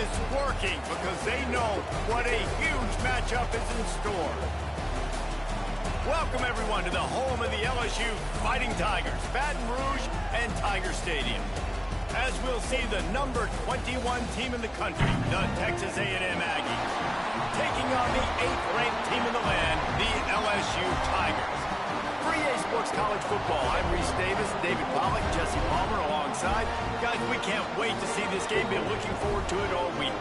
is working because they know what a huge matchup is in store. Welcome, everyone, to the home of the LSU Fighting Tigers, Baton Rouge and Tiger Stadium. As we'll see the number 21 team in the country, the Texas A&M Aggies, taking on the 8th-ranked team in the land, the LSU Tigers. For EA Sports College Football, I'm Reese Davis, David Pollack, Jesse Palmer alongside. Guys, we can't wait to see this game. Been looking forward to it all week.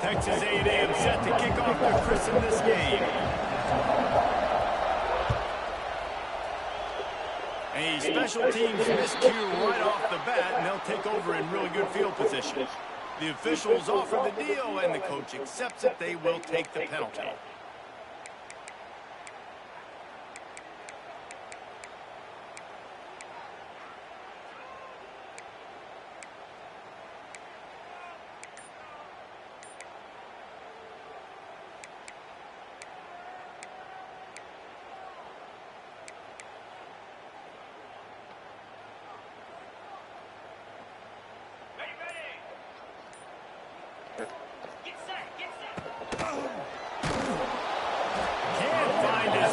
Texas A&M set to kick off to christen this game. A special teams miscue right off the bat, and they'll take over in really good field position. The officials offer the deal, and the coach accepts it. They will take the penalty.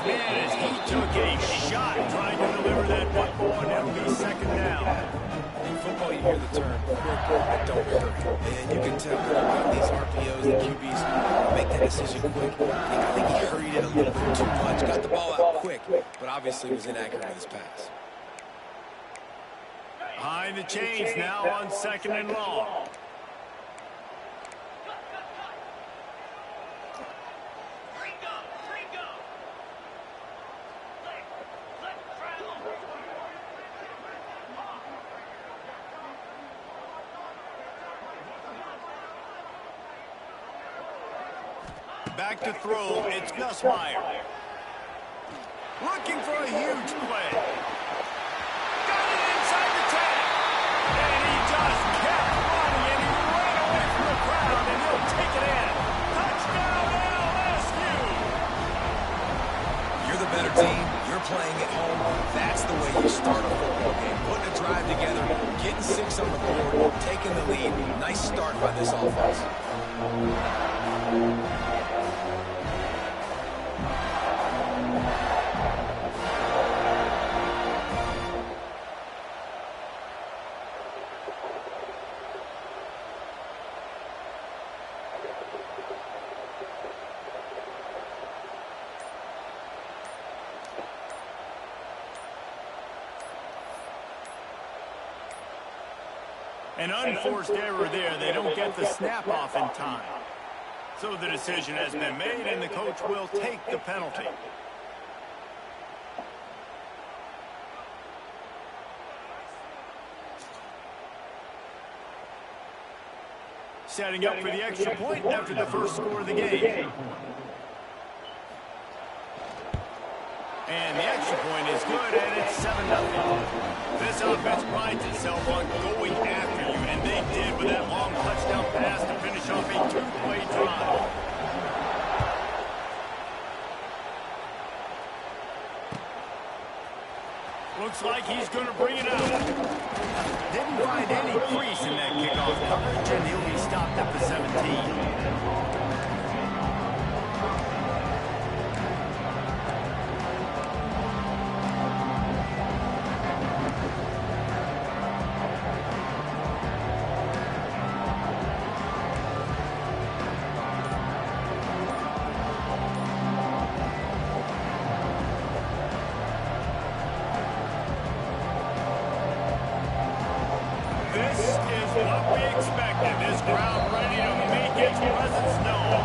As he took a shot trying to deliver that football, and it'll be second down. In football, you hear the term, quick, but don't hurry. And you can tell that a lot of these RPOs and QBs make that decision quick. I think he hurried it a little bit too much, got the ball out quick, but obviously was inaccurate with his pass. Behind the chains now on second and long. Back to throw, it's Gus Meyer. Looking for a huge play. Got it inside the 10. And he just kept running, and he ran away from the crowd, and he'll take it in. Touchdown, LSU! You're the better team. You're playing at home. That's the way you start a football game. Putting a drive together, getting 6 on the board, taking the lead. Nice start by this offense. An unforced error there. They don't get the snap off in time. So the decision has been made, and the coach will take the penalty. Setting up for the extra point after the first score of the game. And the extra point is good, and it's 7-0. This offense prides itself on going after you, and they did with that long touchdown pass to finish off a 2-play drive. Looks like he's going to bring it out. Didn't find any crease in that kickoff coverage, and he'll be stopped at the 17. What we expected, this crowd ready to make its presence known.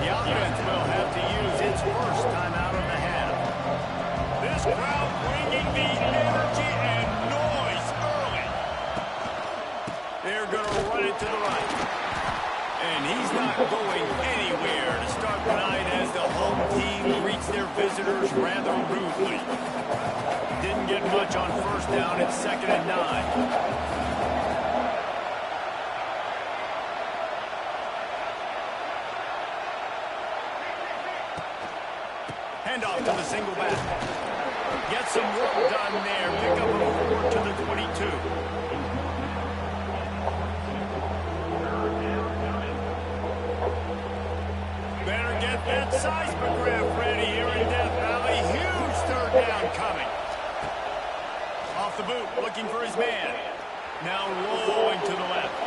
The offense will have to use its first time out of the half. This crowd bringing the energy and noise early. They're going to run it to the right. And he's not going anywhere to start the night as the home team reaches beats their visitors rather rudely. Didn't get much on first down. It's 2nd and 9. Handoff to the single back. Get some work done there. Pick up a 4 to the 22. Better get that seismograph ready here in Death Valley. Huge 3rd down coming. Off the boot, looking for his man. Now rolling to the left.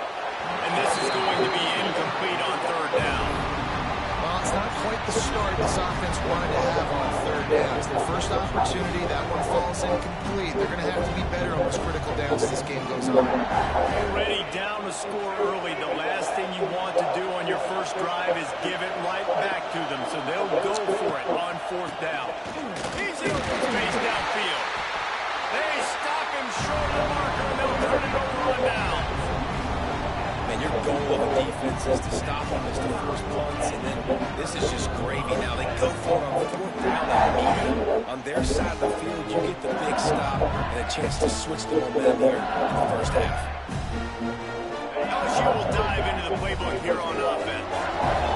And this is going to be incomplete on 3rd down. Well, it's not quite the start this offense wanted to have on 3rd down. It's their first opportunity. That one falls incomplete. They're going to have to be better on those critical downs as this game goes on. Already down a score early. The last thing you want to do on your first drive is give it right back to them. So they'll go for it on 4th down. Easy open space downfield. They stop him short of the marker, and they'll turn it over on down. And your goal of a defense is to stop them as the first punts, and then this is just gravy. Now they go for it on 4th down. On their side of the field, you get the big stop and a chance to switch the momentum here in the first half. LSU will dive into the playbook here on offense.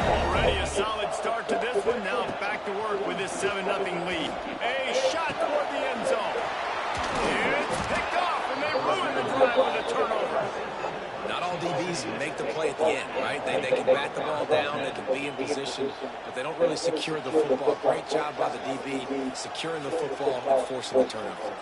Already a solid start to this one. Now back to work with this 7-0 lead. A shot toward the end zone. It's picked off, and they ruin the drive with a turnover. Not all DBs make the play at the end, right? They can bat the ball down, they can be in position, but they don't really secure the football. Great job by the DB securing the football and forcing the turnover.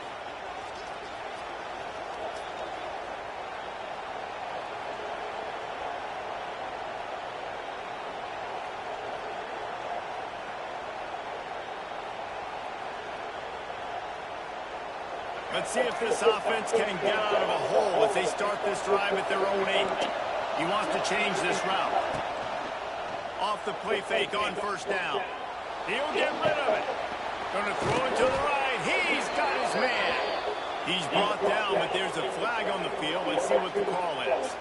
Let's see if this offense can get out of a hole as they start this drive at their own 8. He wants to change this route. Off the play fake on 1st down. He'll get rid of it. Going to throw it to the right. He's got his man. He's brought down, but there's a flag on the field. Let's see what the call is.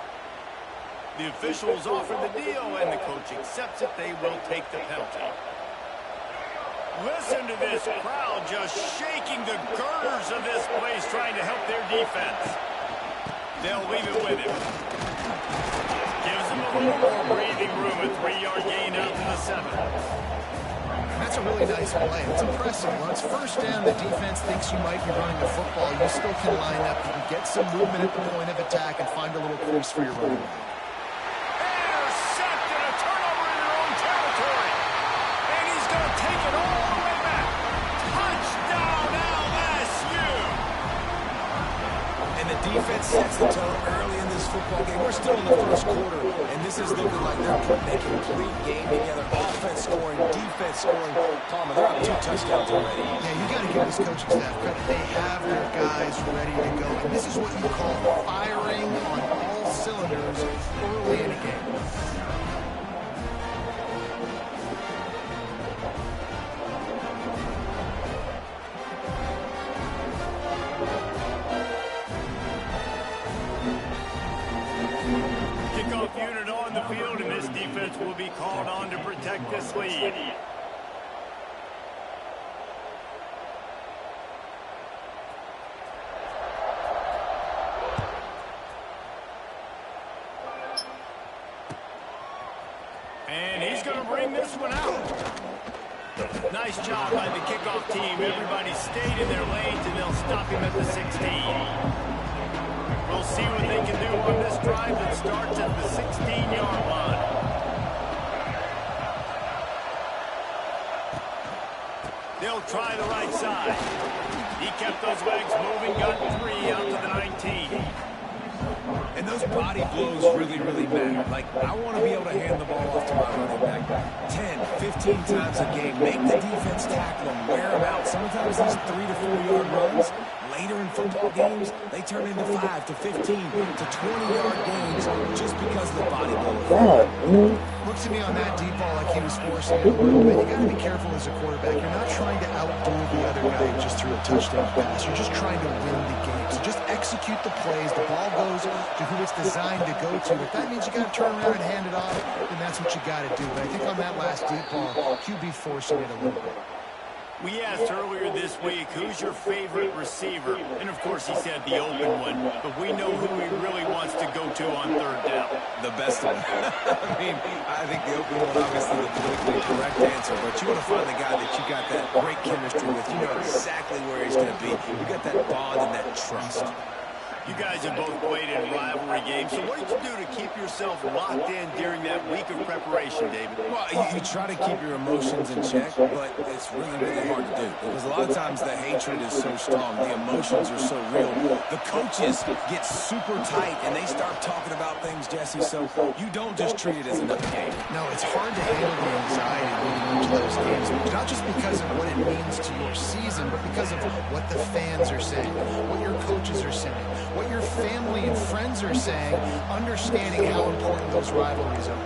The officials offer the deal, and the coach accepts it. They will take the penalty. Listen to this crowd just shaking the girders of this place, trying to help their defense. They'll leave it with him. Gives them a little more breathing room. A 3-yard gain out to the 7. That's a really nice play. It's impressive. When it's 1st down, the defense thinks you might be running the football. You still can line up. You can get some movement at the point of attack and find a little crease for your running back. Intercepted, a turnover in their own territory. And he's going to take it all the way back. Touchdown, LSU. And the defense sets the tone early in this football game. We're still in the first quarter, and this is looking like they're putting a complete game together. Offense scoring, defense scoring. Palmer, they're up 2 touchdowns already. Yeah, you got to give this coaching staff credit. They have their guys ready to go. And this is what you call firing on all cylinders early in a game. Kickoff unit on the field, and this defense will be called on to protect this lead. And he's going to bring this one out. Nice job by the kickoff team. Everybody stayed in their lanes, and they'll stop him at the 16. We'll see what they can do on this drive that starts at the 16-yard line. They'll try the right side. He kept those legs moving, got 3 out to the 19. And those body blows really, really matter. Like, I want to be able to hand the ball off to my running back 10, 15 times a game. Make the defense tackle them, wear them out. Sometimes these 3 to 4-yard runs, later in football games, they turn into 5 to 15 to 20-yard games just because of the body blow. Looks to me on that deep ball like he was forcing it a little bit. You got to be careful as a quarterback. You're not trying to outdo the other guy who just threw a touchdown pass. You're just trying to win the game. So just execute the plays. The ball goes to who it's designed to go to. If that means you got to turn around and hand it off, then that's what you got to do. But I think on that last deep ball, QB forcing it a little bit. We asked earlier this week, who's your favorite receiver? And, of course, he said the open one. But we know who he really wants to go to on third down. The best one. I mean, I think the open one, obviously the politically correct answer. But you want to find the guy that you got that great chemistry with. You know exactly where he's going to be. You got that bond and that trust. You guys have both played in rivalry games, so what did you do to keep yourself locked in during that week of preparation, David? Well, you try to keep your emotions in check, but it's really, really hard to do. Because a lot of times the hatred is so strong, the emotions are so real. The coaches get super tight, and they start talking about things, Jesse, so you don't just treat it as another game. No, it's hard to handle the anxiety leading into those games, not just because of what it means to your season, but because of what the fans are saying, what your coaches are saying, what your family and friends are saying, understanding how important those rivalries are.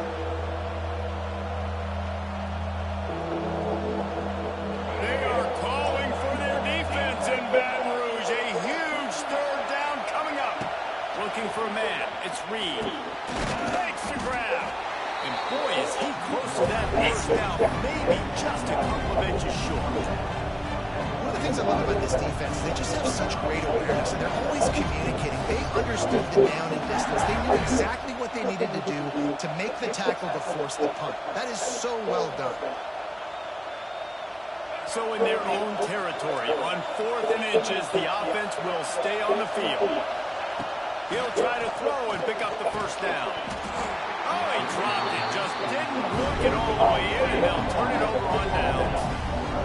They are calling for their defense in Baton Rouge. A huge third down coming up. Looking for a man. It's Reed. Takes the grab. And boy, is he close to that first down. Maybe just a couple of inches short. One of the things I love about this defense is they just have such great awareness, and they're always communicating. They understood the down and distance. They knew exactly what they needed to do to make the tackle to force the punt. That is so well done. So in their own territory, on 4th and inches, the offense will stay on the field. He'll try to throw and pick up the first down. Oh, he dropped it. Just didn't look it all the way in, and they'll turn it over on downs.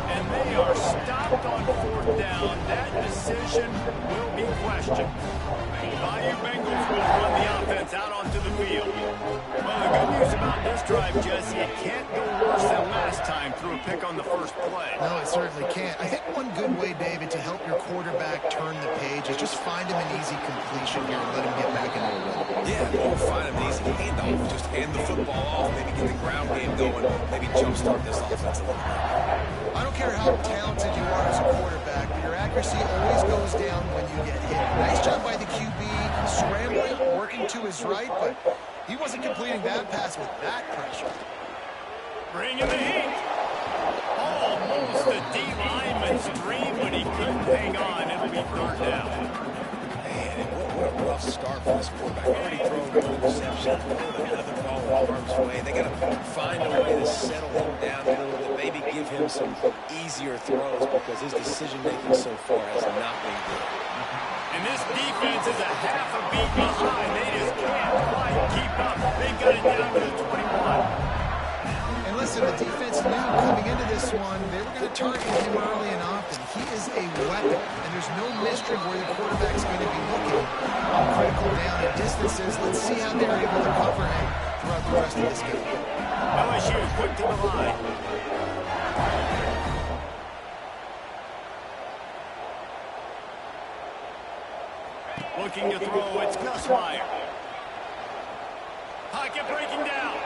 And they are stopped on 4th down. That decision will be questioned. Bayou Bengals will run the offense out onto the field. Well, the good news about this drive, Jesse, it can't go worse than last time through a pick on the first play. No, it certainly can't. I think one good way, David, to help your quarterback turn the page is just find him an easy completion here and let him get back into a rhythm. Yeah, or find him an easy handoff. Just hand the football off, maybe get the ground game going, maybe jumpstart this offense a little bit. I don't care how talented you are as a quarterback, but your accuracy always goes down when you get hit. Nice job by the QB, scrambling, working to his right, but he wasn't completing that pass with that pressure. Bring in the heat. Almost a D-lineman's dream when he couldn't hang on. It'll be third down. Man, what a rough start for this quarterback. Already thrown one interception, another ball in harm's way. They got to find a way to settle him down a little bit, maybe give him some easier throws because his decision-making so far has not been good. And this defense is a half a beat behind. They just can't quite keep up. They've got it down to the 21. And listen, the defense knew coming into this one, they were going to target him early and often. He is a weapon, and there's no mystery where the quarterback's going to be looking on critical down and distances. Let's see how they're able to cover him throughout the rest of this game. LSU quick to the line. Looking to throw, it's Nussmeier. Pocket breaking down.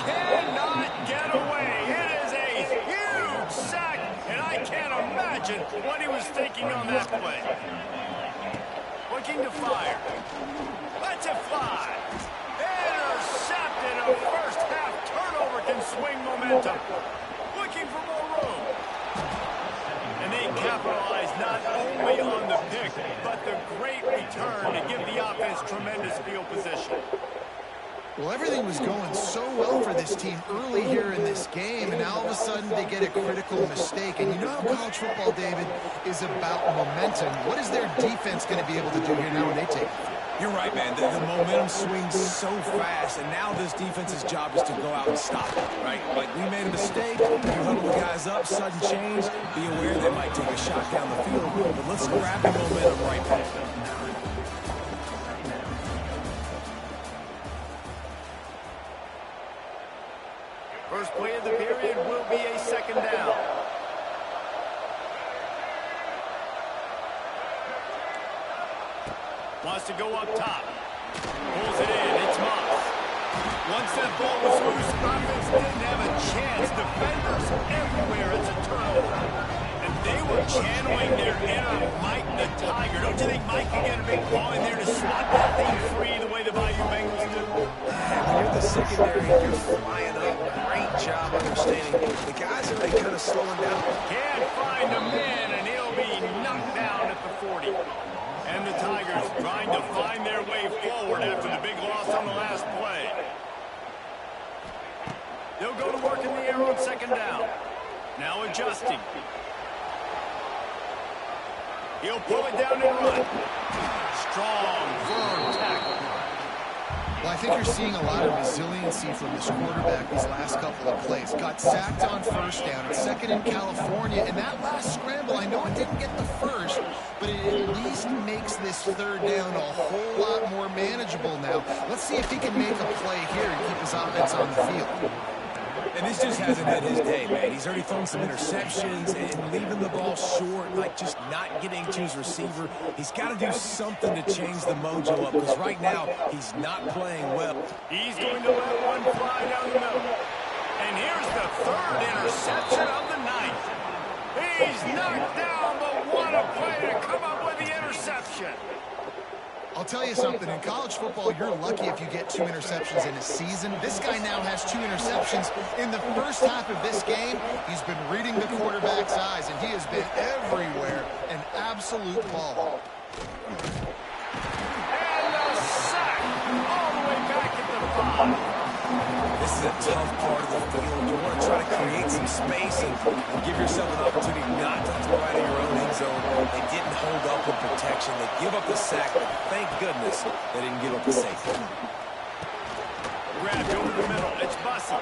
Cannot get away. It is a huge sack, and I can't imagine what he was thinking on that play. Looking to fire. Lets it fly. Intercepted. A first half turnover can swing momentum. Looking for more room. And they capitalize not only on the pick, but the great return to give the offense tremendous field position. Well, everything was going so well for this team early here in this game, and now all of a sudden they get a critical mistake. And you know how college football, David, is about momentum. What is their defense going to be able to do here now when they take it? You're right, man. The momentum swings so fast, and now this defense's job is to go out and stop it, right? Like, we made a mistake, you huddle the guys up, sudden change, be aware they might take a shot down the field, but let's grab the momentum right back. First play of the period will be a second down. Wants to go up top. Pulls it in. It's Moss. Once that ball was loose, offense didn't have a chance. Defenders everywhere. It's a turnover. And they were channeling their inner Mike the Tiger. Don't you think Mike could get a big ball in there to swat that thing free the way the Bayou Bengals do? When you're the secondary, you're flying up. Great job understanding the to slow him down. Can't find a man, and he'll be knocked down at the 40. And the Tigers trying to find their way forward after the big loss on the last play. They'll go to work in the air on second down. Now adjusting. He'll pull it down and run. Strong, firm tackle. Well, I think you're seeing a lot of resiliency from this quarterback these last couple of plays. Got sacked on first down. It's second in California. And that last scramble, I know it didn't get the first, but it at least makes this third down a whole lot more manageable now. Let's see if he can make a play here and keep his offense on the field. And this just hasn't been his day, man. He's already thrown some interceptions and leaving the ball short, like just not getting to his receiver. He's got to do something to change the mojo up, because right now he's not playing well. He's going to let one fly down the middle. And here's the third interception of the night. He's knocked down, but what a play to come up with the interception. I'll tell you something, in college football, you're lucky if you get 2 interceptions in a season. This guy now has 2 interceptions. In the first half of this game, he's been reading the quarterback's eyes, and he has been everywhere, an absolute ball. And the sack, all the way back at the 5. This is a tough part of the field. You want to try to create some space and give yourself an opportunity not to throw out of your own end zone. They didn't hold up with protection. They give up the sack, but thank goodness they didn't give up the safety. Grabbed over the middle. It's Bussy.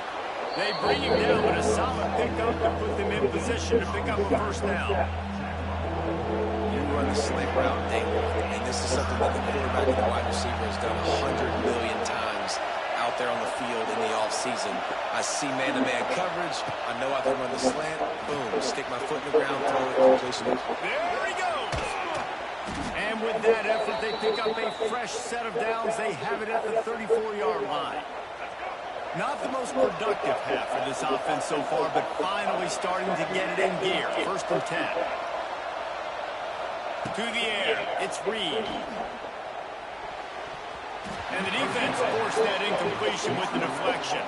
They bring him down with a solid pickup to put them in position to pick up a first down. You run the slant route daily, and this is something that the quarterback and the wide receiver has done 100 million times out there on the field in the offseason. I see man-to-man coverage. I know I can run the slant. Boom. Stick my foot in the ground, throw it, completion. There he goes. And with that effort, they pick up a fresh set of downs. They have it at the 34-yard line. Not the most productive half for this offense so far, but finally starting to get it in gear. First and 10. To the air. It's Reed. And the defense forced that incompletion with the deflection.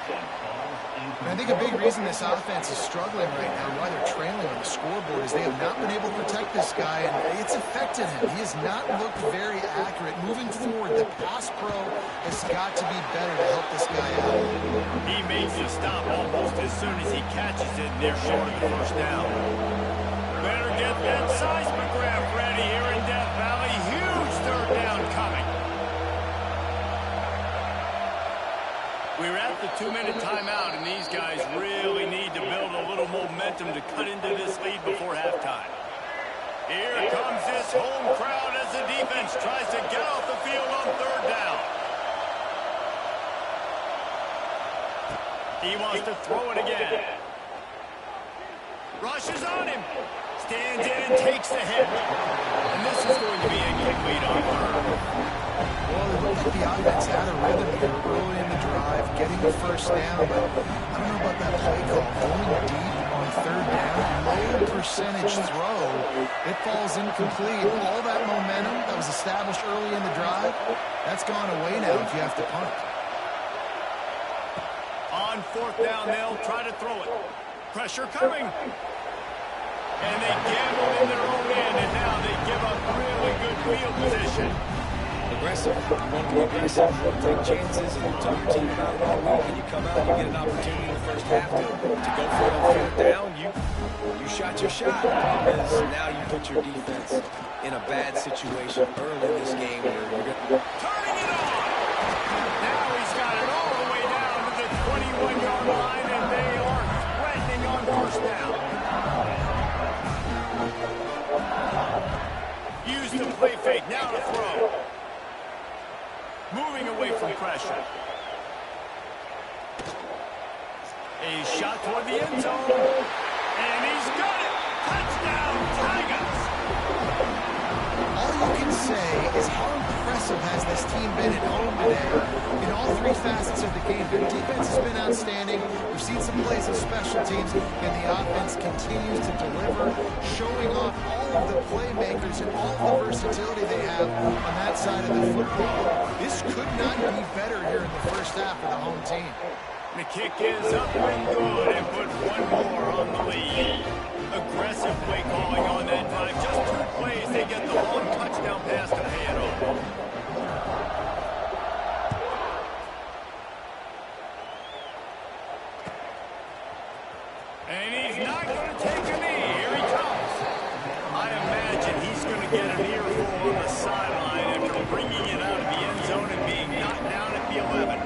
And I think a big reason this offense is struggling right now, why they're trailing on the scoreboard, is they have not been able to protect this guy, and it's affected him. He has not looked very accurate. Moving forward, the pass pro has got to be better to help this guy out. He makes the stop almost as soon as he catches it, and they're short of the first down. Better get that seismograph ready here in Death Valley. Huge third down coming. We're at the 2-minute timeout, and these guys really need to build a little momentum to cut into this lead before halftime. Here comes this home crowd as the defense tries to get off the field on third down. He wants to throw it again. Rushes on him. Stands in and takes the hit. And this is going to be incomplete on third. Well, it looked like the offense had a rhythm here early in the drive, getting the first down, but I don't know about that play call. Going deep on third down, low percentage throw, it falls incomplete. All that momentum that was established early in the drive, that's gone away now if you have to punt. On fourth down, they'll try to throw it. Pressure coming. And they gamble in their own end, and now they give up really good field position. Aggressive. You want to be aggressive, take chances, and tell your team about it all week. And you come out, you get an opportunity in the first half to go for it on fourth down. You shot your shot. The problem is now you put your defense in a bad situation early in this game where you're going to... Turning it on! Now he's got it all the way down to the 21-yard line, and they are threatening on first down. Use the play fake. Now to throw. Moving away from pressure. A shot toward the end zone. And he's got it. Touchdown, Tigers. All you can say is how impressive has this team been at home today. In all 3 facets of the game, their defense has been outstanding. We've seen some plays of special teams, and the offense continues to deliver, showing off all of the playmakers and all of the versatility they have on that side of the football. This could not be better here in the first half for the home team. The kick is up and good, and put one more on the lead. And he's not going to take a knee. Here he comes. I imagine he's going to get an earful on the sideline after bringing it out of the end zone and being knocked down at the 11.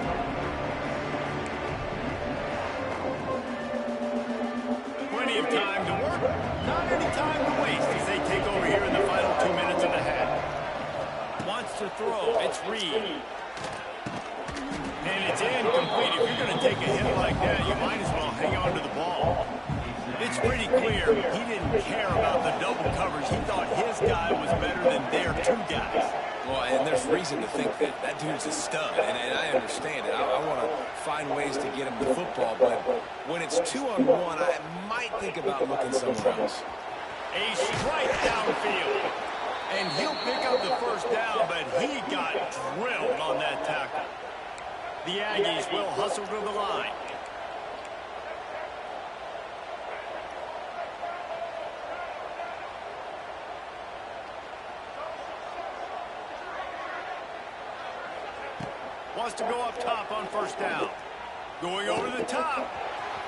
Plenty of time to work. Not any time to waste as they take over here in the final 2 minutes and a half. Wants to throw. It's Reed. And it's incomplete. If you're going to take a hit like that, you might as well hang on to the ball. It's pretty clear he didn't care about the double coverage. He thought his guy was better than their two guys. Well, and there's reason to think that that dude's a stud, and I understand it. I want to find ways to get him the football, but when it's 2-on-1, I might think about looking somewhere else. A strike downfield. And he'll pick up the first down, but he got drilled on that tackle. The Aggies will hustle to the line. Wants to go up top on first down. Going over the top.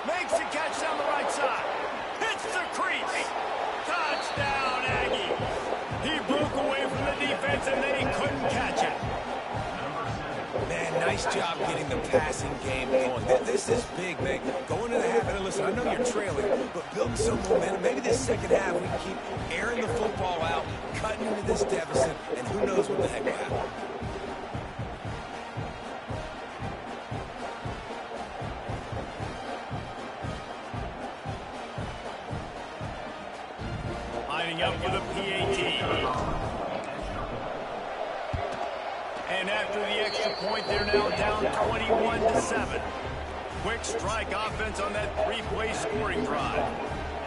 Makes the catch down the right side. Hits the crease. Touchdown, Aggie. He broke away from the defense and they couldn't catch it. Man, nice job getting the passing game going. This is big, man. Going into the half, and listen, I know you're trailing, but building some momentum. Maybe this second half we can keep airing the football out, cutting into this deficit, and who knows what the heck will happen. Lining up for the PAT. And after the extra point, they're now down 21-7. Quick strike offense on that three-play scoring drive.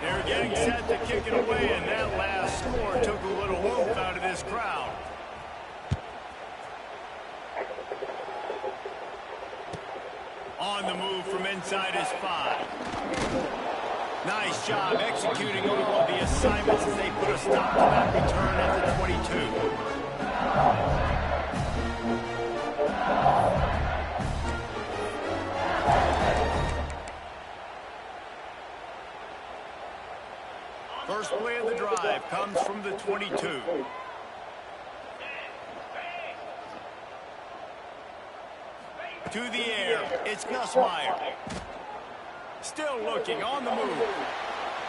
They're getting set to kick it away, and that last score took a little oomph out of this crowd. On the move from inside his 5. Nice job executing all of the assignments as they put a stop to that return at the 22. First play of the drive comes from the 22. To the air, it's Gus Meyer. Still looking on the move.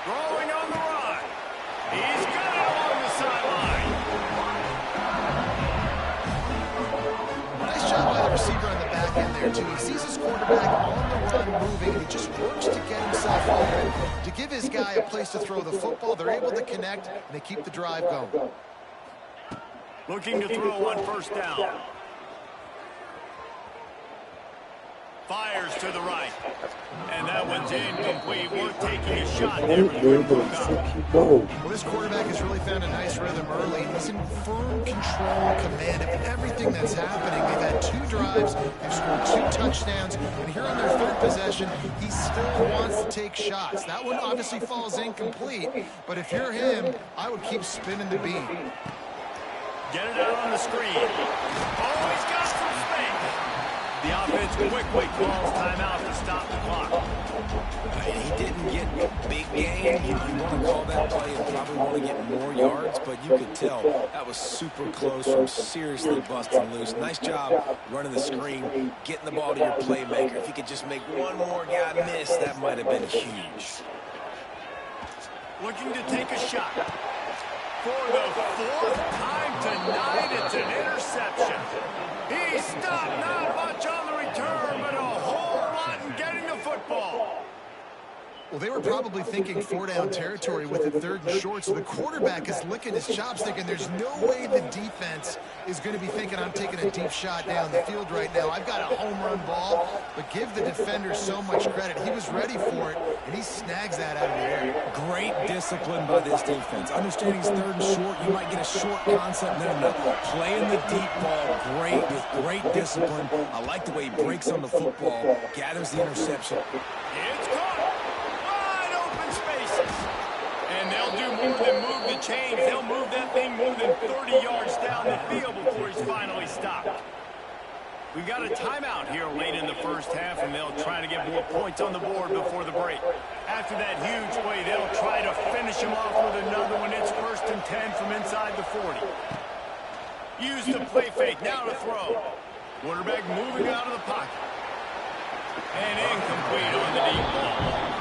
Throwing on the run. He's got it along the sideline. Nice job by the receiver on the back end there, too. He sees his quarterback on the run moving, and he just works to get himself open. To give his guy a place to throw the football, they're able to connect, and they keep the drive going. Looking to throw on first down. Fires to the right. And that one's incomplete. Worth taking a shot there, but he broke up. Well, this quarterback has really found a nice rhythm early. He's in firm control, command of everything that's happening. They've had 2 drives. They've scored 2 touchdowns. And here on their 3rd possession, he still wants to take shots. That one obviously falls incomplete. But if you're him, I would keep spinning the beat. Get it out on the screen. Oh, he's got some space. The offense quickly calls timeout to stop the clock. He didn't get big gain. You want to call that play and probably want to get more yards, but you could tell that was super close from seriously busting loose. Nice job running the screen, getting the ball to your playmaker. If you could just make one more guy miss, that might have been huge. Looking to take a shot. For the 4th time tonight, it's an interception. He stopped, not much on the return, but a whole lot in getting the football. Well, they were probably thinking 4-down territory with it 3rd and short, so the quarterback is licking his chops thinking there's no way the defense is going to be thinking I'm taking a deep shot down the field right now. I've got a home run ball, but give the defender so much credit. He was ready for it, and he snags that out of the air. Great discipline by this defense. Understanding it's 3rd and short, you might get a short concept. No. Playing the deep ball great with great discipline. I like the way he breaks on the football, gathers the interception. It's caught. And they'll do more than move the chains. They'll move that thing more than 30 yards down the field before he's finally stopped. We got a timeout here late in the first half, and they'll try to get more points on the board before the break. After that huge play, they'll try to finish him off with another one. It's 1st and 10 from inside the 40. Use the play fake, now to throw. Quarterback moving out of the pocket. And incomplete on the deep ball.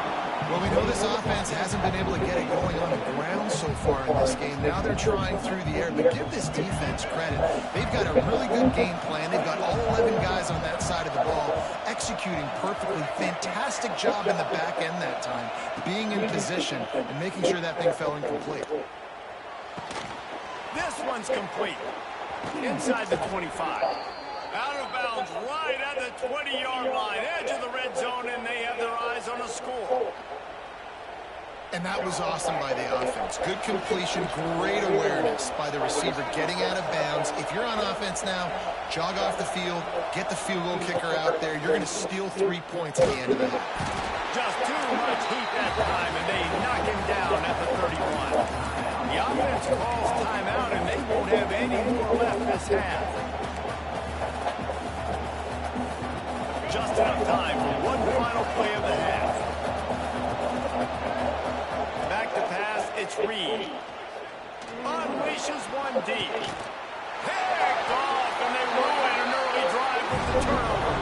Well, we know this offense hasn't been able to get it going on the ground so far in this game. Now they're trying through the air, but give this defense credit. They've got a really good game plan. They've got all 11 guys on that side of the ball executing perfectly. Fantastic job in the back end that time, being in position and making sure that thing fell incomplete. This one's complete. Inside the 25. Out of bounds right at the 20-yard line. Edge of the red zone, and they have their eyes on a score. And that was awesome by the offense. Good completion, great awareness by the receiver getting out of bounds. If you're on offense now, jog off the field, get the field goal kicker out there. You're going to steal 3 points at the end of the half. Just too much heat that time, and they knock him down at the 31. The offense calls timeout, and they won't have any more left this half. Just enough time for one final play of the half. Back to pass, it's Reed. Unleashes one deep. Picked off, and they ruin an early drive with the turnover.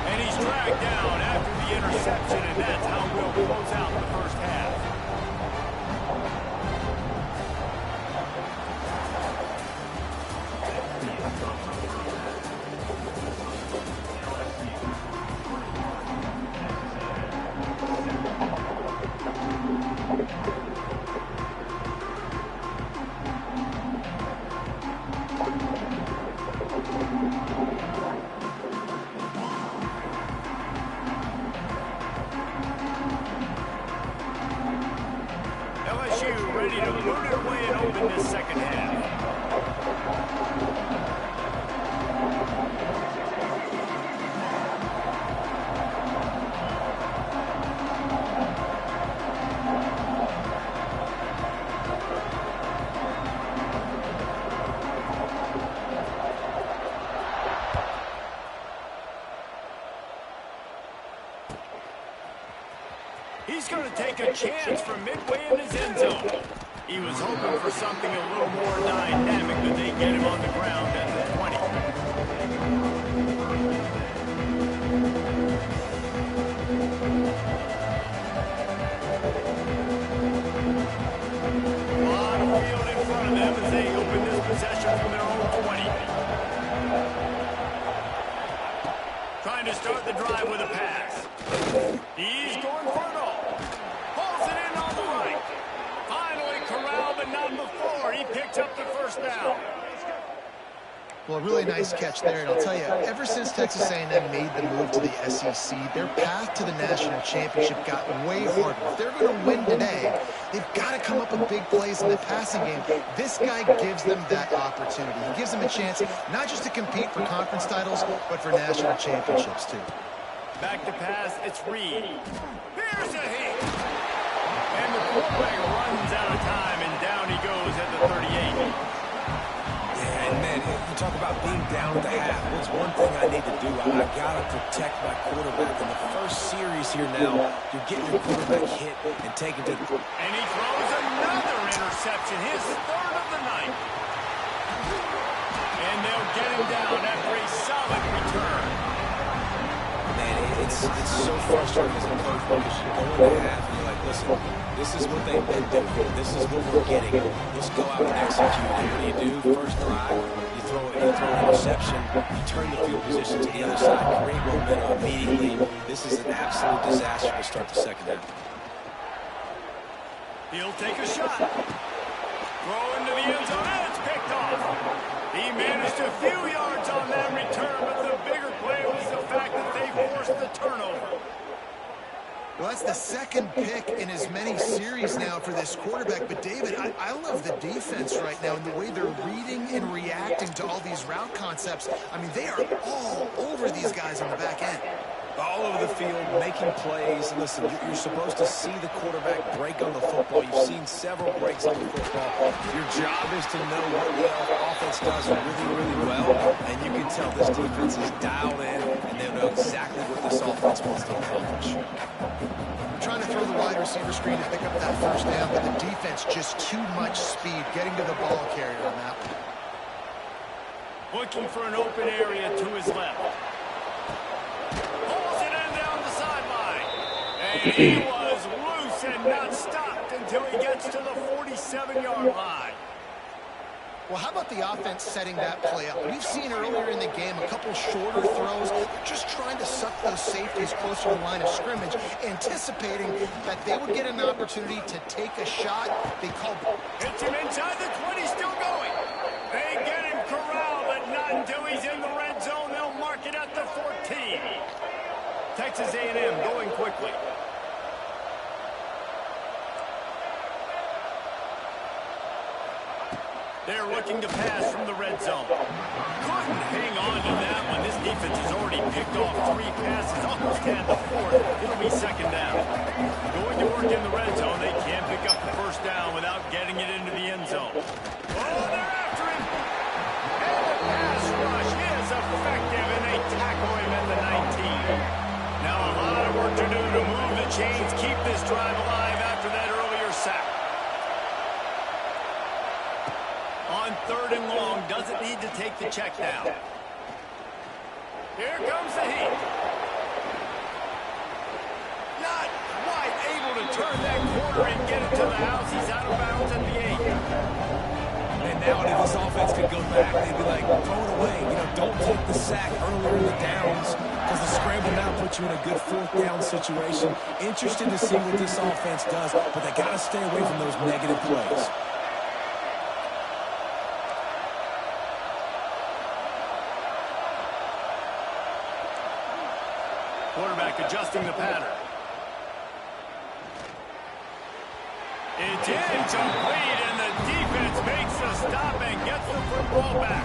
And he's dragged down after the interception, and that's how we'll close out the first half. LSU ready to boot it away and open this second half. He's going to take a chance from midway in his end zone. He was hoping for something a little more dynamic, but they get him on the ground at the 20. On the field in front of them as they open this possession from their own 20. Trying to start the drive with a pass. He's going for it all. Pulls it in on the right. Finally corralled, but not before. He picked up the first down. Well, a really nice catch there, and I'll tell you, ever since Texas A&M made the move to the SEC, their path to the national championship got way harder. If they're going to win today, they've got to come up with big plays in the passing game. This guy gives them that opportunity. He gives them a chance not just to compete for conference titles, but for national championships, too. Back to pass, it's Reed. Here's a hit. And the quarterback runs out of time, and down he goes at the 38. And man, you talk about being down at the half. What's one thing I need to do? I got to protect my quarterback. In the first series here now, you're getting your quarterback hit and taken to the... And he throws another interception, his third of the night. And they'll get him down after a solid return. Man, it's so frustrating as a coach because you go in the half and you're like, listen, this is what they've been doing. This is what we're getting. Let's go out and execute. And what do? First drive, you throw an interception, you turn the field position to the other side, create momentum immediately. This is an absolute disaster to start the second half. He'll take a shot. Throw into the end zone, and it's picked off. He managed a few yards on that return, but the bigger play was the fact that they forced the turnover. Well, that's the second pick in as many series now for this quarterback. But, David, I love the defense right now and the way they're reading and reacting to all these route concepts. I mean, they are all over these guys on the back end. All over the field, making plays. Listen, you're supposed to see the quarterback break on the football. You've seen several breaks on the football. Your job is to know what the offense does really, really well. And you can tell this defense is dialed in, and they know exactly what this offense wants to accomplish. Trying to throw the wide receiver screen to pick up that first down, but the defense just too much speed getting to the ball carrier on that one. Looking for an open area to his left. Pulls it in down the sideline. And he was loose and not stopped until he gets to the 47-yard line. Well, how about the offense setting that play up? We've seen earlier in the game a couple shorter throws. They're just trying to suck those safeties closer to the line of scrimmage, anticipating that they would get an opportunity to take a shot. They call... Hits him inside the 20, still going. They get him corralled, but not until he's in the red zone. They'll mark it at the 14. Texas A&M going quickly. They're looking to pass from the red zone. Couldn't hang on to that one. This defense has already picked off 3 passes, almost had the 4th. It'll be second down. Going to work in the red zone. They can't pick up the first down without getting it into the end zone. Oh, they're after him. And the pass rush is effective, and they tackle him at the 19. Now a lot of work to do to move the chains, keep this drive alive after that earlier sack. On 3rd and long, doesn't need to take the check down. Here comes the heat. Not quite able to turn that corner and get it to the house. He's out of bounds at the 8. And now if this offense could go back, they'd be like, throw it away. You know, don't take the sack earlier in the downs, because the scramble now puts you in a good 4th down situation. Interested to see what this offense does, but they got to stay away from those negative plays. Quarterback adjusting the pattern. It's incomplete, and the defense makes the stop and gets the football back.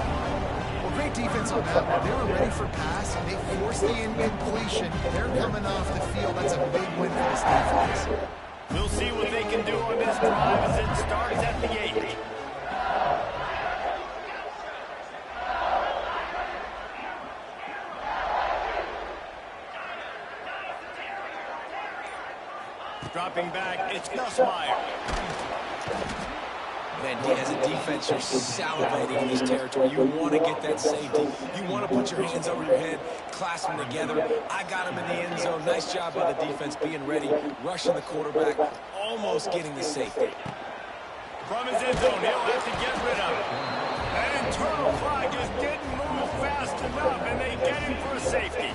Well, great defense on that one. They were ready for pass, and they forced the incompletion. They're coming off the field. That's a big win for this defense. We'll see what they can do on this drive as it starts at the 8. Dropping back, it's Gus Meyer. Man, as a defense, you're salivating in this territory. You want to get that safety. You want to put your hands over your head, clasp them together. I got him in the end zone. Nice job by the defense being ready, rushing the quarterback, almost getting the safety. From his end zone, he'll have to get rid of it. That internal clock just didn't move fast enough, and they get him for a safety.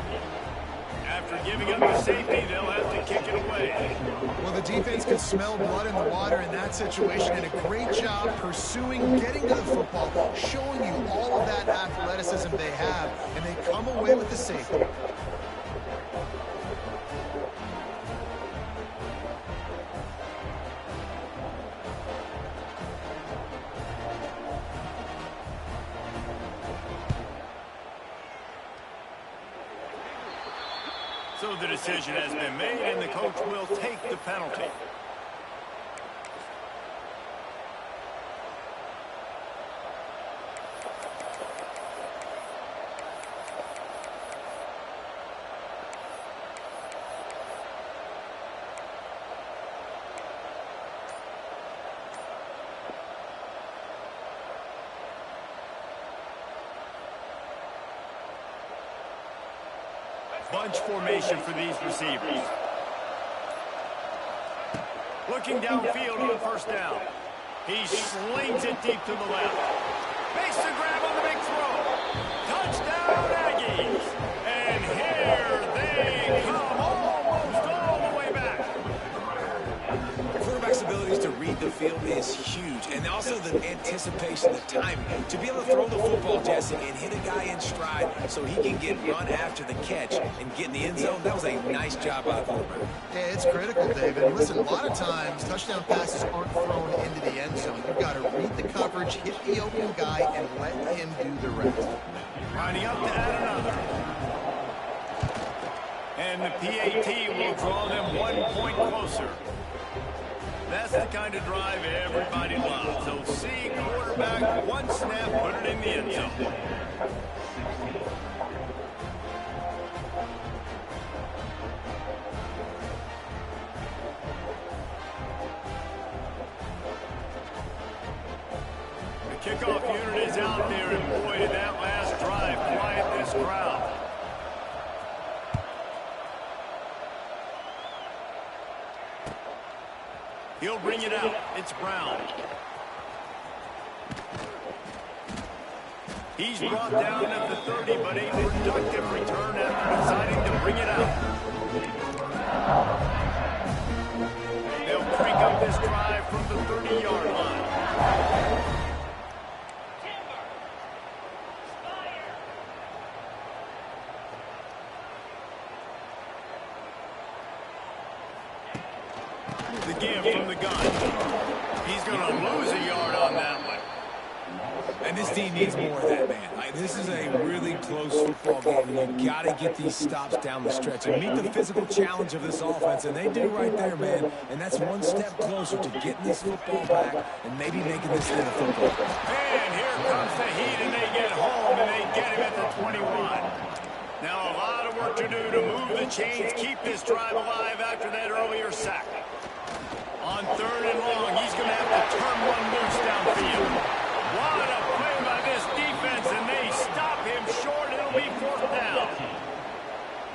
After giving up the safety, they'll have to kick it away. Well, the defense could smell blood in the water in that situation, and a great job pursuing, getting to the football, showing you all of that athleticism they have, and they come away with the safety. So the decision has been made, and the coach will take the penalty. Bunch formation for these receivers. Looking downfield on first down. He slings it deep to the left. Makes the grab on the big throw. Touchdown, Aggies. And here they come, almost all the way back. The quarterback's abilities to read the field is huge, and also the anticipation, the timing. To be able to throw the football, Jesse, and hit a guy in stride so he can get run after the catch and get in the end zone, that was a nice job by the quarterback. Yeah, it's critical, David. And listen, a lot of times, touchdown passes aren't thrown into the end zone. You've got to read the coverage, hit the open guy, and let him do the rest. Lining up to add another. And the PAT will draw them 1 point closer. That's the kind of drive everybody loves. So see quarterback, one snap, put it in the end zone. The kickoff unit is out there, and boy, did that last drive quiet this crowd. He'll bring it out. It's Brown. He's brought down at the 30, but a productive return after deciding to bring it out. They'll crank up this drive from the 30-yard line. The give from the gun. He's going to lose a yard on that one. And this team needs more of that, man. This is a really close football game. You've got to get these stops down the stretch and meet the physical challenge of this offense, and they do right there, man. And that's one step closer to getting this football back and maybe making this thing a football. And here comes the heat, and they get home, and they get him at the 21. Now a lot of work to do to move the chains, keep this drive alive after that earlier sack. On 3rd and long, he's going to have to turn one loose downfield. What a play by this defense, and they stop him short. It'll be 4th down.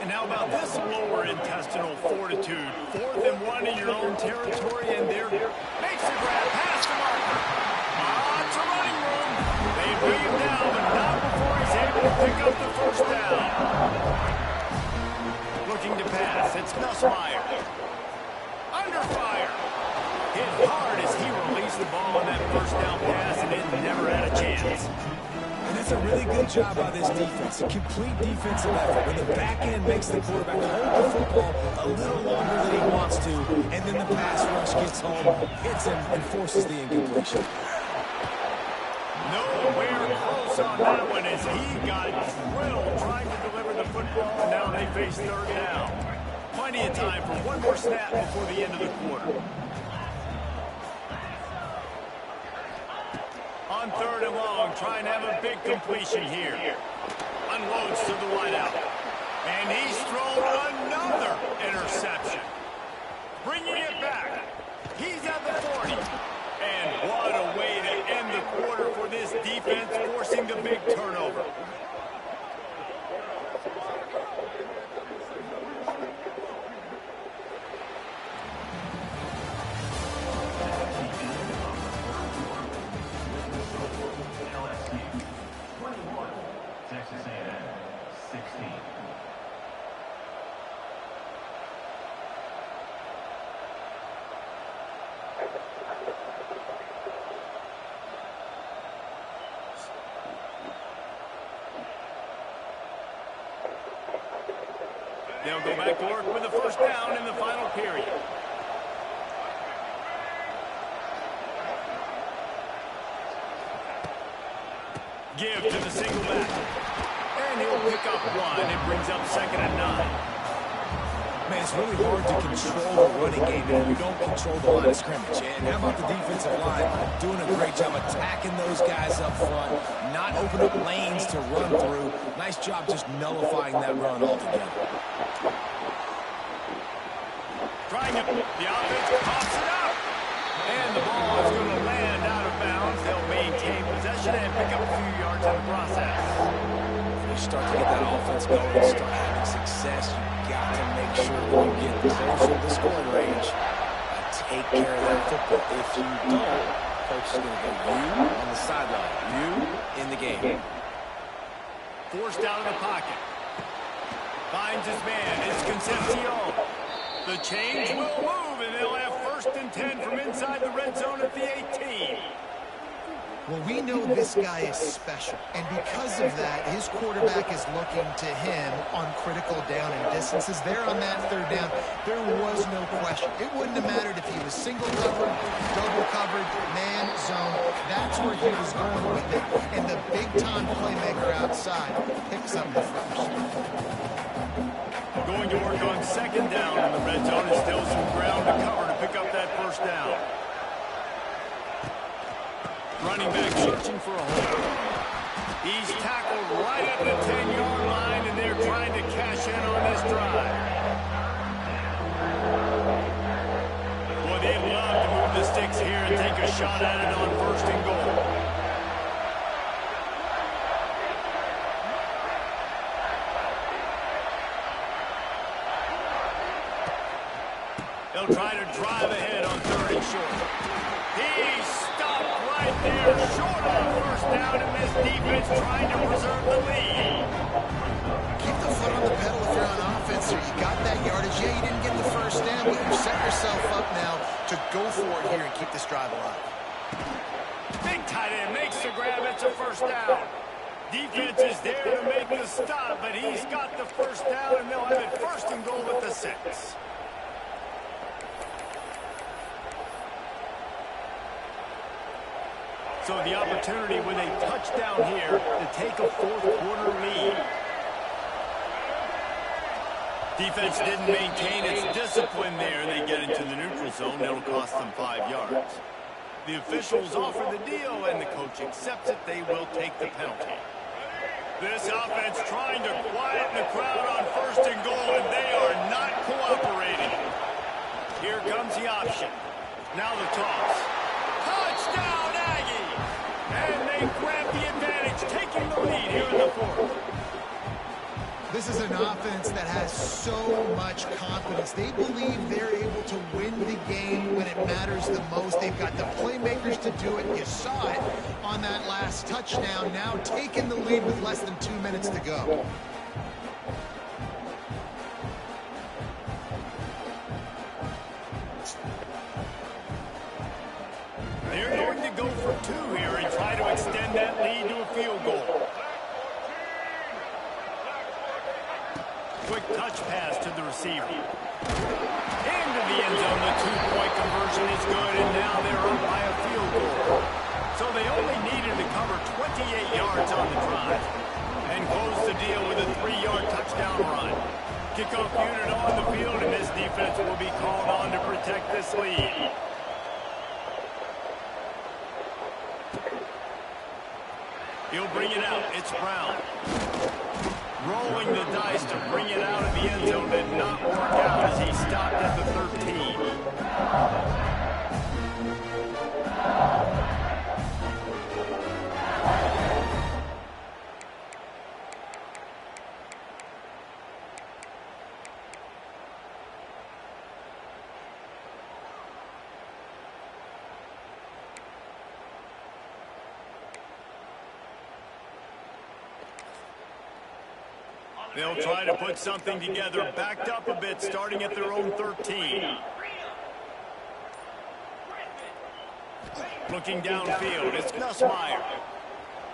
And how about this lower intestinal fortitude? 4th and 1 in your own territory, and there makes the grab past the marker. Lots of running room. They bring him down, but not before he's able to pick up the 1st down. Looking to pass, it's Nussmeier. Under fire. Hit hard as he released the ball on that 1st down pass, and it never had a chance. And that's a really good job by this defense. A complete defensive effort. When the back end makes the quarterback hold the football a little longer than he wants to, and then the pass rush gets home, hits him, and forces the incompletion. Nowhere close on that one as he got drilled trying to deliver the football, and now they face 3rd down. Plenty of time for one more snap before the end of the quarter. On 3rd and long, trying to have a big completion here. Unloads to the wideout. And he's thrown another interception. Bringing it back. He's at the 40. And what a way to end the quarter for this defense, forcing the big turnover. They'll go back to work with the 1st down in the final period. Give to the single back. And he'll pick up 1. It brings up 2nd and 9. Man, it's really hard to control the running game if you don't control the line of scrimmage. And how about the defensive line doing a great job attacking those guys up front, not opening up lanes to run through. Nice job just nullifying that run altogether. Trying it. The offense pops it up. And the ball is going to land out of bounds. They'll maintain possession and pick up a few yards in the process. When you start to get that offense going, start having success, you got to make sure when you get closer to the scoring range, take care of that football. If you don't, coach is going to go you on the sideline, you in the game. Forced out of the pocket. Finds his man. It's Concepcion. The change will move, and they'll have 1st and 10 from inside the red zone at the 18. Well, we know this guy is special, and because of that, his quarterback is looking to him on critical down and distances. There on that 3rd down, there was no question. It wouldn't have mattered if he was single covered, double covered, man, zone. That's where he was going with it, and the big-time playmaker outside picks up the first. Going going to work on second down in the red zone. And still some ground to cover to pick up that first down. Running back searching for a hole. He's tackled right at the 10-yard line, and they're trying to cash in on this drive. Boy, they'd love to move the sticks here and take a shot at it on first and goal. They'll try to drive ahead on third and short. He's stopped right there, short on first down, and this defense trying to preserve the lead. Keep the foot on the pedal if you're on offense, or you got that yardage. Yeah, you didn't get the first down, but you set yourself up now to go for it here and keep this drive alive. Big tight end makes the grab. It's a first down. Defense is there to make the stop, but he's got the first down, and they'll have it first and goal at the 6. So the opportunity with a touchdown here to take a fourth-quarter lead. Defense didn't maintain its discipline there. They get into the neutral zone. That'll cost them 5 yards. The officials offer the deal, and the coach accepts it. They will take the penalty. This offense trying to quieten the crowd on first and goal, and they are not cooperating. Here comes the option. Now the toss. Touchdown, Aggie! And they grab the advantage, taking the lead here in the fourth. This is an offense that has so much confidence. They believe they're able to win the game when it matters the most. They've got the playmakers to do it. You saw it on that last touchdown. Now taking the lead with less than 2 minutes to go. They're going to go for 2 here and try to extend that lead to a field goal. Quick touch pass to the receiver. Into the end zone. The 2-point conversion is good, and now they're up by a field goal. So they only needed to cover 28 yards on the drive and close the deal with a 3-yard touchdown run. Kickoff unit on the field, and this defense will be called on to protect this lead. He'll bring it out. It's Brown. Rolling the dice to bring it out of the end zone did not work out as he stopped at the 13. They'll try to put something together, backed up a bit, starting at their own 13. Looking downfield, it's Nussmeier.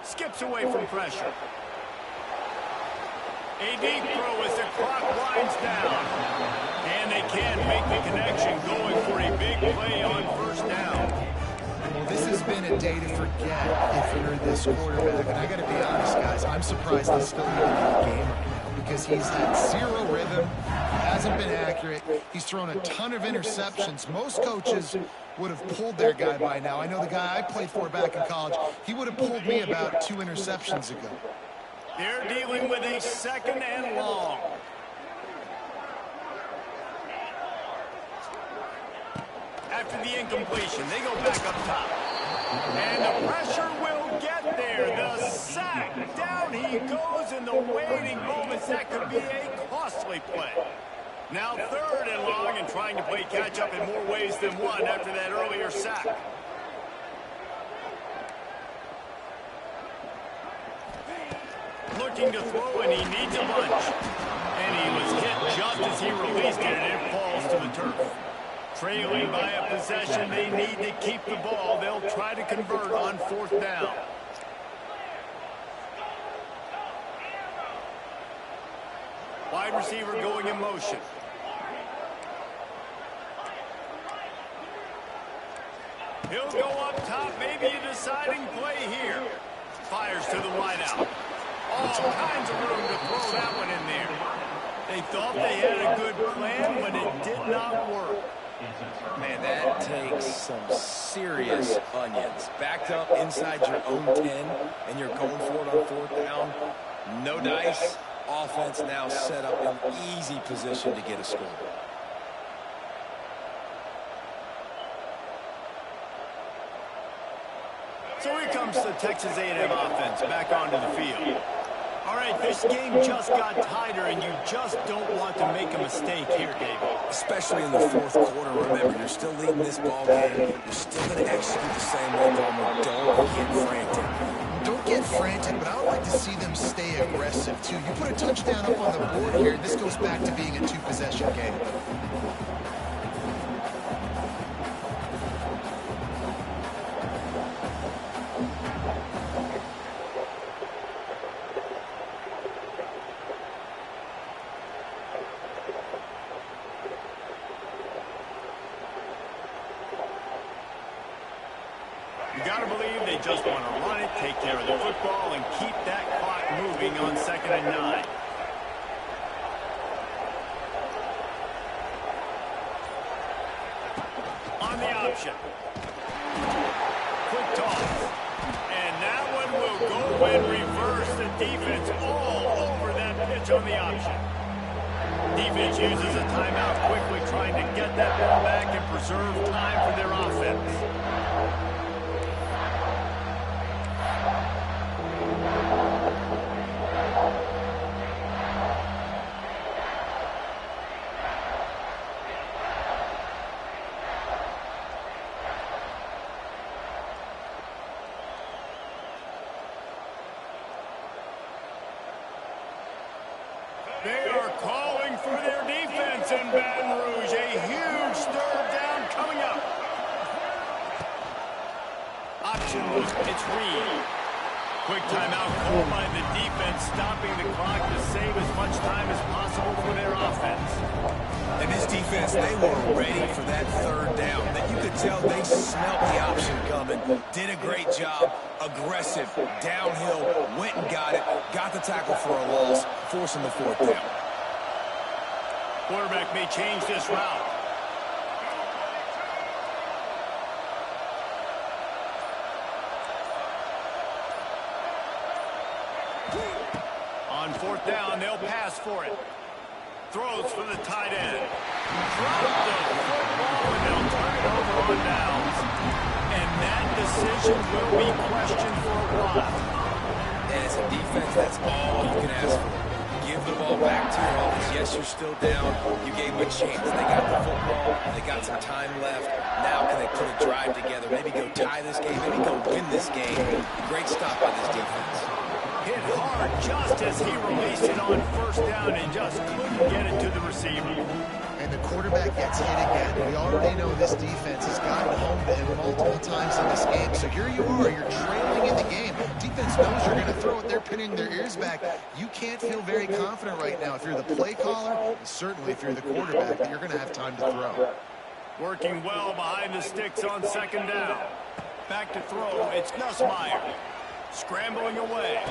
Skips away from pressure. A deep throw as the clock winds down. And they can't make the connection, going for a big play on first down. Well, this has been a day to forget if you're this quarterback. And I got to be honest, guys, I'm surprised he's still even in the game right now, because he's had zero rhythm. He hasn't been accurate. He's thrown a ton of interceptions. Most coaches would have pulled their guy by now. I know the guy I played for back in college, he would have pulled me about 2 interceptions ago. They're dealing with a second and long. After the incompletion, they go back up top. And the pressure will get there. The sack. Down he goes in the waiting moments. That could be a costly play. Now third and long, and trying to play catch up in more ways than one after that earlier sack. Looking to throw, and he needs a bunch. And he was hit just as he released it, and it falls to the turf. Trailing by a possession, they need to keep the ball. They'll try to convert on fourth down. Wide receiver going in motion. He'll go up top, maybe a deciding play here. Fires to the wideout. All kinds of room to throw that one in there. They thought they had a good plan, but it did not work. Man, that takes some serious onions. Backed up inside your own 10, and you're going for it on 4th down. No dice. Offense now set up in easy position to get a score. So here comes the Texas A&M offense back onto the field. All right, this game just got tighter, and you just don't want to make a mistake here, David. Especially in the 4th quarter. Remember, you're still leading this ball game. You're still going to execute the same way, Palmer. Don't get frantic. Don't get frantic, but I would like to see them stay aggressive, too. You put a touchdown up on the board here, and this goes back to being a 2-possession game. You got to believe they just want to run it, take care of the football, and keep that clock moving on 2nd and 9. On the option. Quick toss. And that one will go in reverse. The defense all over that pitch on the option. Defense uses a timeout quickly, trying to get that ball back and preserve time for their offense. They are calling for their defense in Baton Rouge. A huge 3rd down coming up. Option look, it's Reed. Quick timeout called by the defense, stopping the clock to save as much time as possible for their offense. And this defense, they were ready for that 3rd down. That you could tell they smelled the option coming. Did a great job. Aggressive, downhill, went and got it. Got the tackle for a loss, forcing the 4th down. Quarterback may change this route. On 4th down, they'll pass for it. Throws for the tight end. Drop the football, and they'll turn it over on downs. And that decision will be questioned for a while. And as a defense, that's all you can ask for. Give the ball back to your offense. Yes, you're still down. You gave them a chance. They got the football. They got some time left. Now can they put a drive together? Maybe go tie this game. Maybe go win this game. Great stop by this defense. Hit hard just as he released it on 1st down and just couldn't get it to the receiver. And the quarterback gets hit again. We already know this defense has gotten home to him multiple times in this game. So here you are, you're trailing in the game. Defense knows you're going to throw it. They're pinning their ears back. You can't feel very confident right now if you're the play caller, and certainly if you're the quarterback, that you're going to have time to throw. Working well behind the sticks on 2nd down. Back to throw, it's Nussmeier. Scrambling away.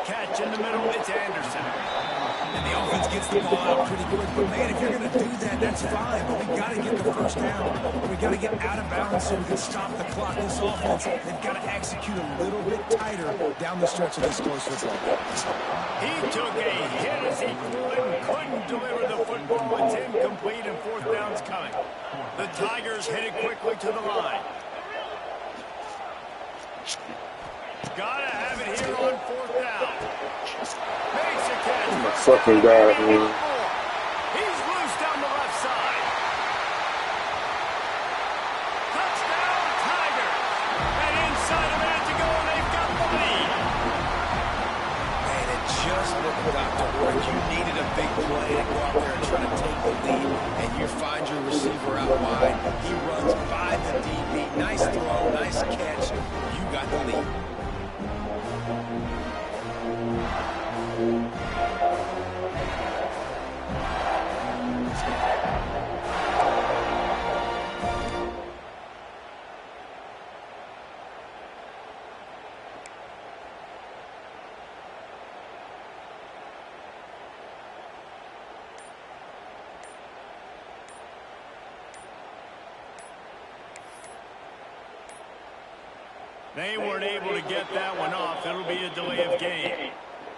Catch in the middle, it's Anderson. And the offense gets the ball out pretty quick. But, man, if you're going to do that, that's fine. But we got to get the 1st down. We got to get out of bounds so we can stop the clock. This offense, they've got to execute a little bit tighter down the stretch of this close football game. He took a hit as he couldn't deliver the football. It's incomplete, and 4th down's coming. The Tigers headed quickly to the line. Gotta have it here on 4th down. Makes a catch. Fucking God, man. He's loose down the left side. Touchdown, Tigers. And inside a minute to go, and they've got the lead. And it just looked, Dr. Ward, you needed a big play to go out there and try to take the lead. And you find your receiver out wide. He runs by the DB. Nice throw, nice catch. You got the lead. They weren't able to get that one off. It'll be a delay of game.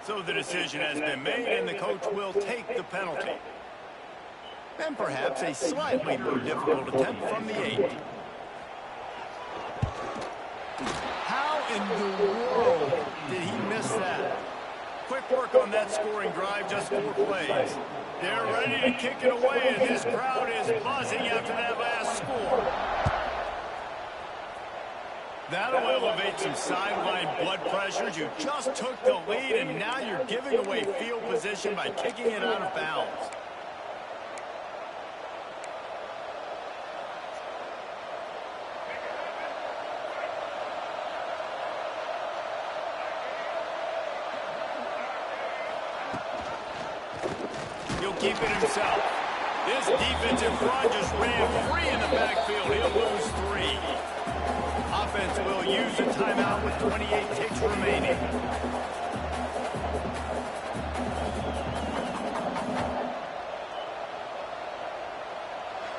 So the decision has been made, and the coach will take the penalty. And perhaps a slightly more difficult attempt from the 8. How in the world did he miss that? Quick work on that scoring drive, just 4 plays. They're ready to kick it away, and this crowd is buzzing after that last score. That'll elevate some sideline blood pressures. You just took the lead, and now you're giving away field position by kicking it out of bounds. He'll keep it himself. This defensive front just ran free in the backfield. He'll lose 3. Offense will use a timeout with 28 ticks remaining.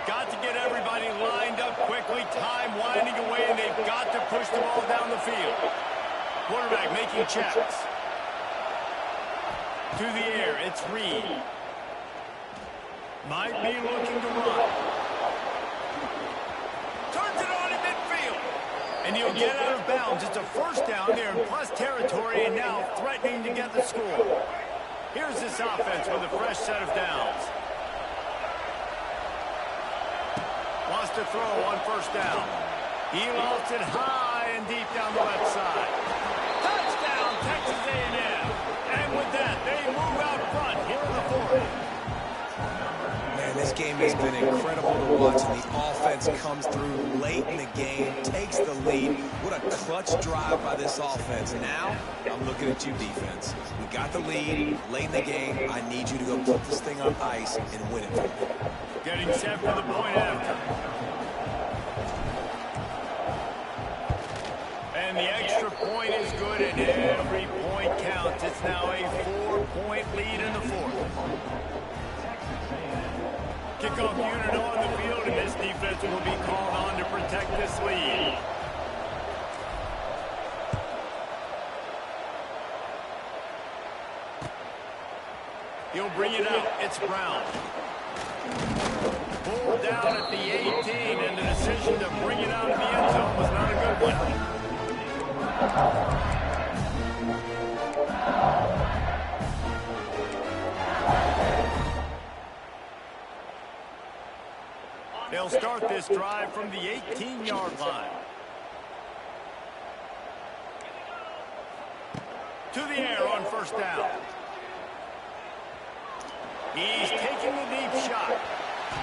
Got to get everybody lined up quickly. Time winding away, and they've got to push the ball down the field. Quarterback making checks. To the air, it's Reed. Might be looking to run. Turns it on in midfield. And he'll get out of bounds. It's a first down there in plus territory, and now threatening to get the score. Here's this offense with a fresh set of downs. Wants to throw on first down. He lofts it high and deep down the left side. Touchdown, Texas A&M. And with that, they move out front here in the 4th. This game has been incredible to watch, and the offense comes through late in the game, takes the lead. What a clutch drive by this offense. Now, I'm looking at you, defense. We got the lead late in the game. I need you to go put this thing on ice and win it for me. Getting set for the point after. And the extra point is good, and every point counts. It's now a 4-point lead in the 4th. Kickoff unit on the field, and this defense will be called on to protect this lead. He'll bring it out. It's Brown. Pulled down at the 18, and the decision to bring it out in the end zone was not a good one. They'll start this drive from the 18-yard line. To the air on first down. He's taking the deep shot.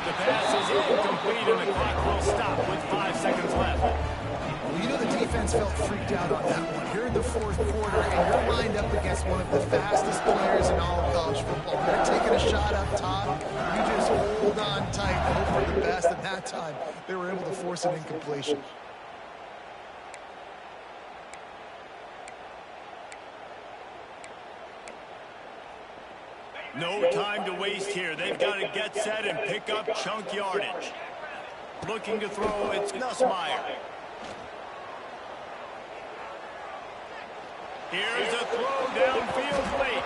The pass is incomplete, and the clock will stop with 5 seconds left. Well, you know the defense felt freaked out on that one. You're in the 4th quarter, and you're lined up against one of the fastest players in all of college football. They're taking a shot up top. You just hold on tight and hope for the best. At that time, they were able to force an incompletion. No time to waste here. They've got to get set and pick up chunk yardage. Looking to throw, it's Nussmeier. Here's a throw downfield late.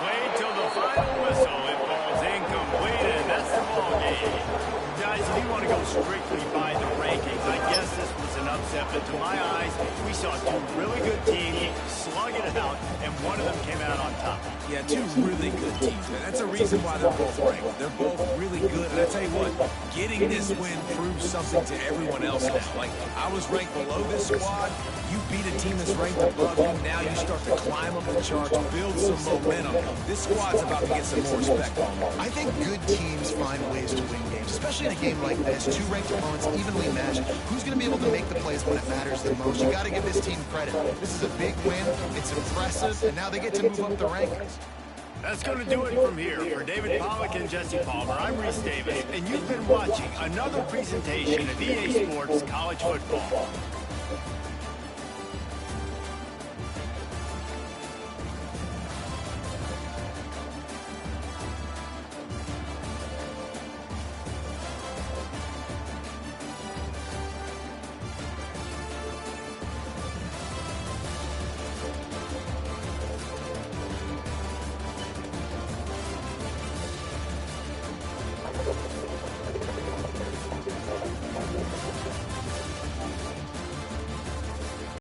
Played till the final whistle. It falls incomplete, and that's the ball game. Guys, if you want to go strictly by the rankings, I guess this was an upset, but to my eyes, we saw 2 really good teams slugging it out, and one of them came out on top. Yeah, 2 really good teams, man. That's a reason why they're both ranked. They're both really good, and I tell you what, getting this win proves something to everyone else now. Like, I was ranked below this squad. You beat a team that's ranked above you. Now you start to climb up the charts, build some momentum. This squad's about to get some more respect on them. I think good teams find ways to win games, especially in a game like this. 2 ranked opponents evenly matched. Who's going to be able to make the plays when it matters the most? You got to give this team credit. This is a big win. It's impressive, and now they get to move up the rankings. That's going to do it from here. For David Pollack and Jesse Palmer, I'm Reese Davis, and you've been watching another presentation of EA Sports College Football.